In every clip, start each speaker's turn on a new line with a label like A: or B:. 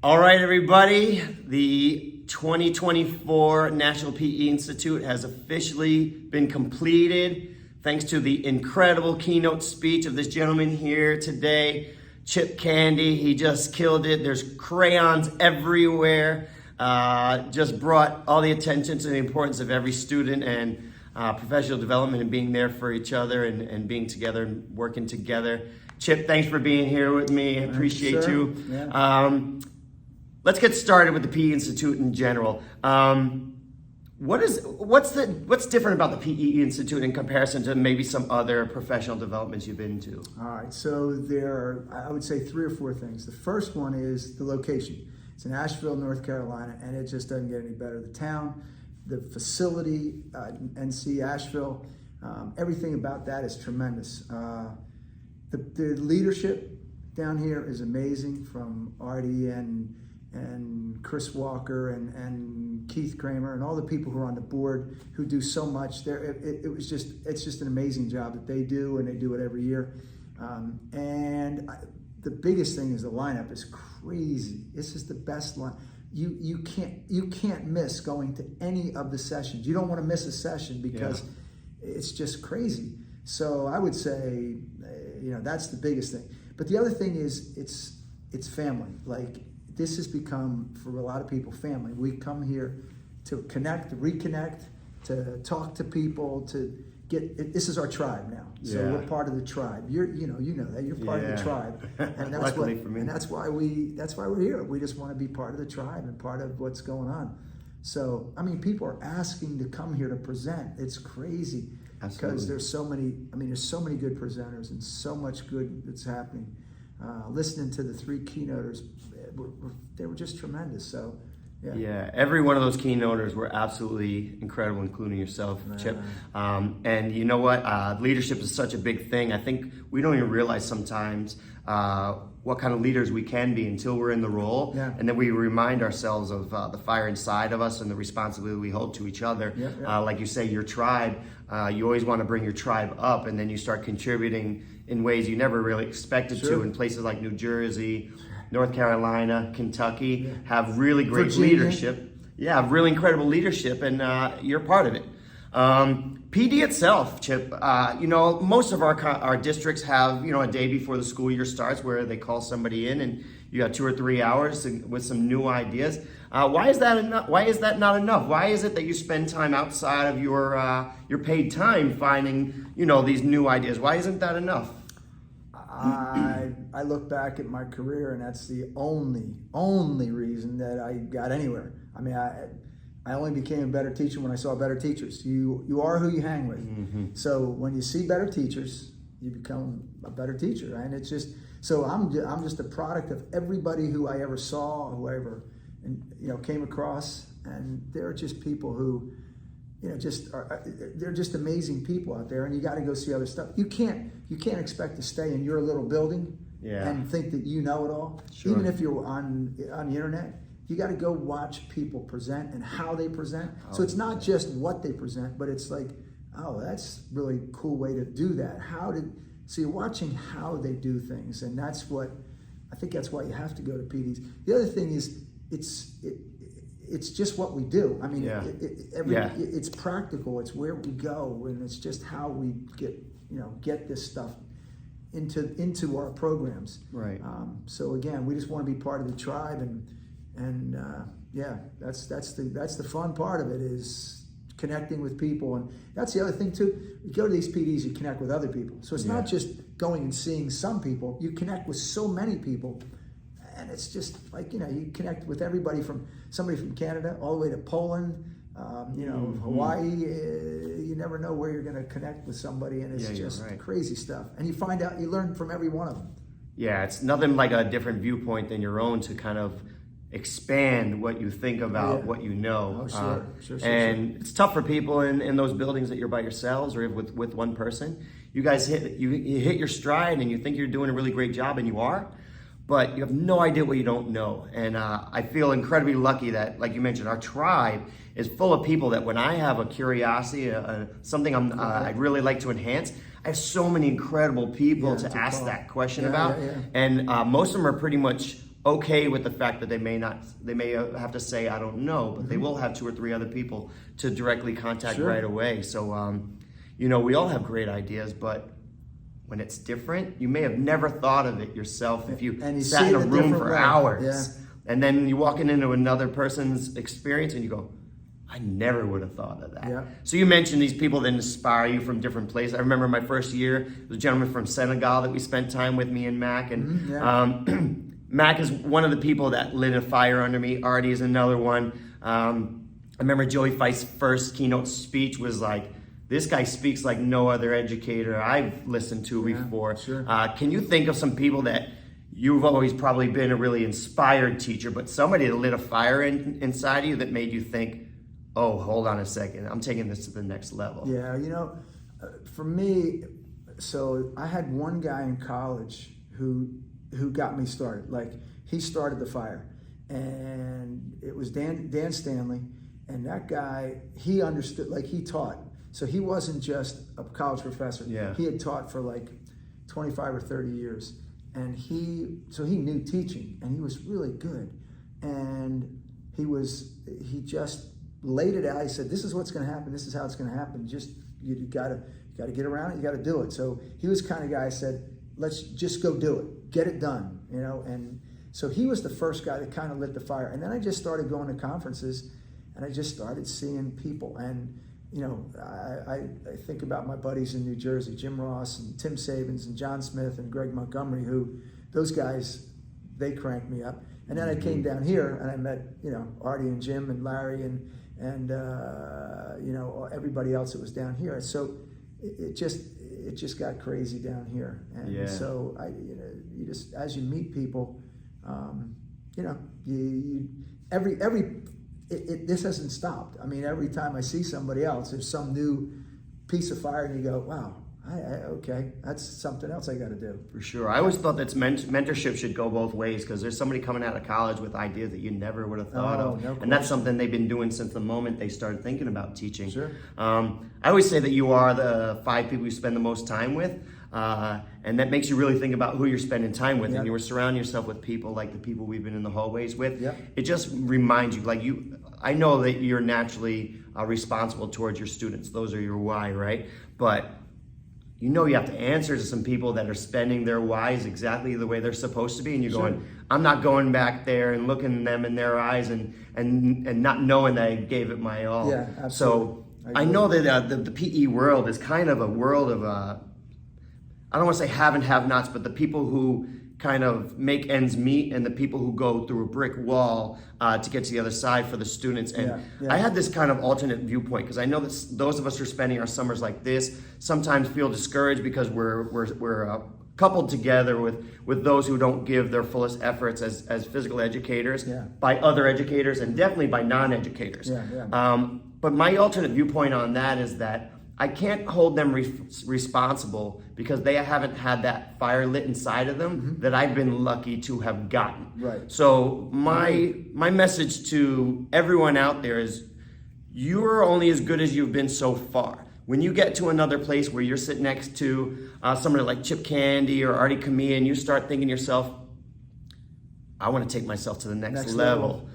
A: All right, everybody, the 2024 National PE Institute has officially been completed thanks to the incredible keynote speech of this gentleman here today, Chip Candy. He just killed it. There's crayons everywhere. Just brought all the attention to the importance of every student and professional development and being there for each other and being together and working together. Chip, thanks for being here with me. I appreciate you. Yeah. Let's get started with the PE Institute in general. What's different about the PE Institute in comparison to maybe some other professional developments you've been to?
B: All right, so there are, I would say, 3 or 4 things. The first one is the location. It's in Asheville, North Carolina, and it just doesn't get any better. The town, the facility, NC Asheville, everything about that is tremendous. The leadership down here is amazing, from Artie and Chris Walker and Keith Kramer and all the people who are on the board who do so much. It's just an amazing job that they do, and they do it every year. The biggest thing is the lineup is crazy. This is the best line. You can't miss going to any of the sessions. You don't want to miss a session because it's just crazy. So I would say, that's the biggest thing. But the other thing is it's family. Like, this has become, for a lot of people, family. We come here to connect, to reconnect, to talk to people, to get. This is our tribe now. So we're part of the tribe. You know that you're part of the tribe, and that's
A: Luckily for me.
B: And that's why we're here. We just want to be part of the tribe and part of what's going on. So people are asking to come here to present. It's crazy.
A: Absolutely.
B: Because there's so many good presenters and so much good that's happening. Listening to the 3 keynoters, they were just tremendous. So,
A: yeah, every one of those keynoters were absolutely incredible, including yourself, Chip. And you know what? Leadership is such a big thing. I think we don't even realize sometimes what kind of leaders we can be until we're in the role. Yeah. And then we remind ourselves of the fire inside of us and the responsibility we hold to each other. Like you say, your tribe, you always want to bring your tribe up, and then you start contributing in ways you never really expected to, in places like New Jersey, North Carolina, Kentucky, have really great leadership. Yeah, really incredible leadership, and you're part of it. PD itself, Chip, most of our districts have, a day before the school year starts where they call somebody in and you got 2 or 3 hours with some new ideas. Why is that enough? Why is that not enough? Why is it that you spend time outside of your paid time finding, these new ideas? Why isn't that enough?
B: I look back at my career, and that's the only reason that I got anywhere. I only became a better teacher when I saw better teachers. You are who you hang with. Mm-hmm. So when you see better teachers, you become a better teacher. And it's just, so I'm just a product of everybody who I ever saw, who I ever came across. And they're just people who, they're just amazing people out there, and you got to go see other stuff. You can't expect to stay in your little building and think that you know it all. Sure. Even if you're on the internet, you got to go watch people present and how they present. So it's not just what they present, but it's like, oh, that's really a cool way to do that. So you're watching how they do things, and that's why you have to go to PDs. The other thing is it's just what we do. It's practical. It's where we go, and it's just how we get this stuff into our programs. Right. So again, we just want to be part of the tribe, and that's the fun part of it, is connecting with people. And that's the other thing too. You go to these PDs, you connect with other people. So it's not just going and seeing some people. You connect with so many people. And it's just like, you connect with somebody from Canada all the way to Poland, Hawaii. You never know where you're going to connect with somebody, and it's crazy stuff. And you learn from every one of them.
A: Yeah, it's nothing like a different viewpoint than your own to kind of expand what you think about what you know.
B: Oh, sure.
A: It's tough for people in those buildings that you're by yourselves or with one person. You guys hit your stride, and you think you're doing a really great job, and you are. But you have no idea what you don't know. And I feel incredibly lucky that, like you mentioned, our tribe is full of people that when I have a curiosity, something I'd really like to enhance, I have so many incredible people to ask that question about. And most of them are pretty much okay with the fact that they may have to say, I don't know, but they will have 2 or 3 other people to directly contact right away. So, we all have great ideas, but when it's different, you may have never thought of it yourself if you sat in a room for hours.
B: Yeah.
A: And then you're walking into another person's experience and you go, I never would have thought of that.
B: Yeah.
A: So you mentioned these people that inspire you from different places. I remember my first year, there was a gentleman from Senegal that we spent time with, me and Mac. And Mac is one of the people that lit a fire under me. Artie is another one. I remember Joey Feist's first keynote speech was like, this guy speaks like no other educator I've listened to before.
B: Sure.
A: Can you think of some people that you've always probably been a really inspired teacher, but somebody that lit a fire inside of you that made you think, oh, hold on a second, I'm taking this to the next level?
B: Yeah, for me, so I had one guy in college who got me started. Like, he started the fire, and it was Dan Stanley, and that guy, he understood, like, he taught. So he wasn't just a college professor.
A: Yeah.
B: He had taught for like 25 or 30 years. And he knew teaching, and he was really good. And he just laid it out. He said, this is what's going to happen. This is how it's going to happen. Just, you gotta get around it. You got to do it. So he was the kind of guy, said, let's just go do it. Get it done, And so he was the first guy that kind of lit the fire. And then I just started going to conferences, and I just started seeing people. And I think about my buddies in New Jersey, Jim Ross and Tim Sabins and John Smith and Greg Montgomery, who, those guys, they cranked me up. And then I came down here and I met, Artie and Jim and Larry and everybody else that was down here. So it just got crazy down here. And so you just, as you meet people, this hasn't stopped. I mean, every time I see somebody else, there's some new piece of fire, and you go, wow, okay, that's something else I got to do.
A: For sure. I always thought that mentorship should go both ways, because there's somebody coming out of college with ideas that you never would have thought of.
B: No,
A: and that's something they've been doing since the moment they started thinking about teaching.
B: Sure.
A: I always say that you are the 5 people you spend the most time with. And that makes you really think about who you're spending time with. And you were surrounding yourself with people like the people we've been in the hallways with. It just reminds you, I know that you're naturally responsible towards your students. Those are your why, right? But you have to answer to some people that are spending their whys exactly the way they're supposed to be. And you're going, I'm not going back there and looking them in their eyes and not knowing that I gave it my all.
B: Yeah, absolutely.
A: So I know that the PE world is kind of a world of, I don't want to say have and have-nots, but the people who kind of make ends meet and the people who go through a brick wall to get to the other side for the students. And I had this kind of alternate viewpoint, because I know that those of us who are spending our summers like this sometimes feel discouraged because we're coupled together with those who don't give their fullest efforts as physical educators by other educators and definitely by non-educators. But my alternate viewpoint on that is that I can't hold them responsible because they haven't had that fire lit inside of them that I've been lucky to have gotten.
B: Right.
A: So my message to everyone out there is, you're only as good as you've been so far. When you get to another place where you're sitting next to somebody like Chip Candy or Artie Camille, and you start thinking to yourself, I want to take myself to the next level.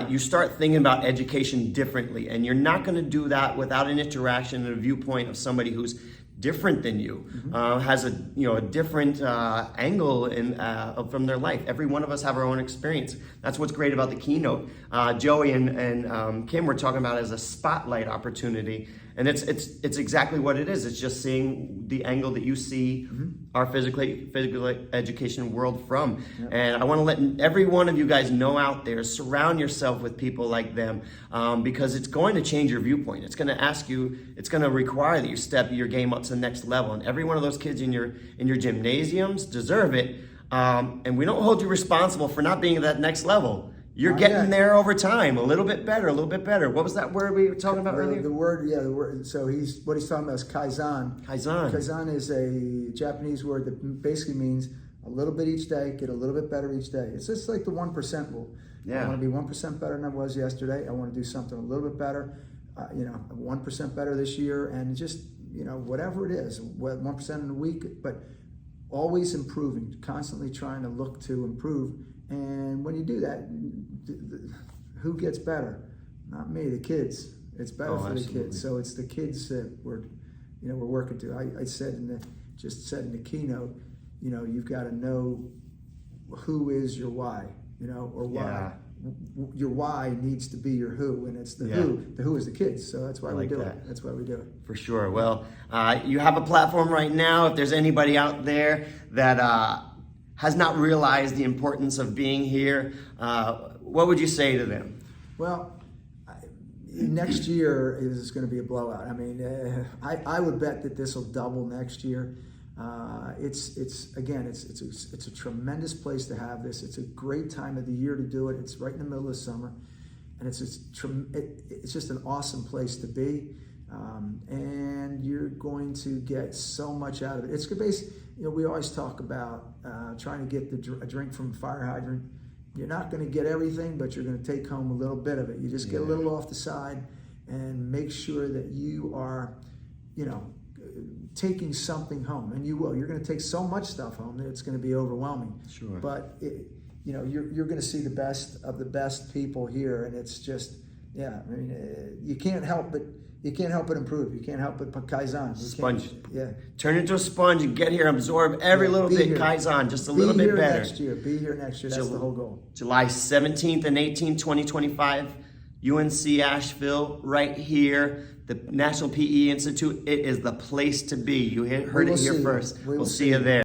A: You start thinking about education differently, and you're not going to do that without an interaction and a viewpoint of somebody who's different than you, has a different angle from their life. Every one of us have our own experience. That's what's great about the keynote. Joey and Kim were talking about it as a spotlight opportunity, and it's exactly what it is. It's just seeing the angle that you see our physical education world from. And I want to let every one of you guys know out there, surround yourself with people like them, because it's going to change your viewpoint. It's going to require that you step your game up to the next level. And every one of those kids in your gymnasiums deserve it. And we don't hold you responsible for not being at that next level. You're getting there over time, a little bit better. What was that word we were talking about earlier?
B: The word. So what he's talking about is kaizen. Kaizen is a Japanese word that basically means a little bit each day, get a little bit better each day. It's just like the 1% rule. I want to be 1% better than I was yesterday. I want to do something a little bit better, 1% better this year, and just whatever it is, 1% in a week, but always improving, constantly trying to look to improve. And when you do that, who gets better? Not me, the kids. It's better for
A: absolutely.
B: the kids. So it's the kids that we're working to. I said in the keynote, you've got to know who is your why, or why.
A: Yeah.
B: Your why needs to be your who, and it's the
A: Yeah.
B: who. The who is the kids. So that's why we do
A: that.
B: it. That's why we do it.
A: For sure. Well, you have a platform right now. If there's anybody out there that has not realized the importance of being here, what would you say to them?
B: Well, next year is going to be a blowout. I mean, I would bet that this will double next year. It's a tremendous place to have this. It's a great time of the year to do it. It's right in the middle of summer, and it's just an awesome place to be. And you're going to get so much out of it. It's we always talk about trying to get a drink from a fire hydrant. You're not going to get everything, but you're going to take home a little bit of it. You just get a little off the side and make sure that you are, taking something home. And you will. You're going to take so much stuff home that it's going to be overwhelming.
A: Sure.
B: But, you're going to see the best of the best people here. And it's just, you can't help but improve. You can't help but Kaizen.
A: Sponge.
B: Yeah.
A: Turn into a sponge and get here, absorb every little bit,
B: here.
A: Kaizen, just a little bit better.
B: Be here next year. That's the whole goal.
A: July 17th and 18th, 2025, UNC Asheville, right here. The National PE Institute, it is the place to be. You heard it here first. We'll see you there.